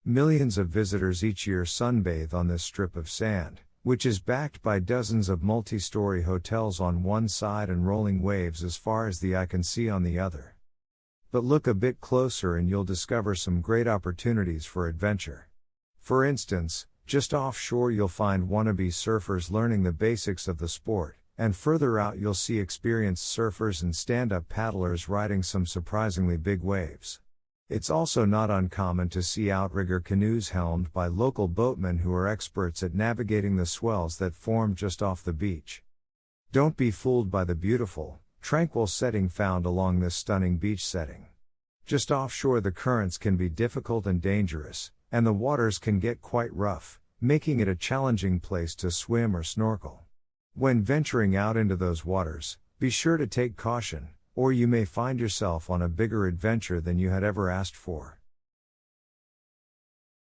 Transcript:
Millions of visitors each year sunbathe on this strip of sand, which is backed by dozens of multi-story hotels on one side and rolling waves as far as the eye can see on the other. But look a bit closer and you'll discover some great opportunities for adventure. For instance, just offshore you'll find wannabe surfers learning the basics of the sport, and further out you'll see experienced surfers and stand-up paddlers riding some surprisingly big waves. It's also not uncommon to see outrigger canoes helmed by local boatmen who are experts at navigating the swells that form just off the beach. Don't be fooled by the beautiful, tranquil setting found along this stunning beach setting. Just offshore the currents can be difficult and dangerous, and the waters can get quite rough, making it a challenging place to swim or snorkel. When venturing out into those waters, be sure to take caution, or you may find yourself on a bigger adventure than you had ever asked for.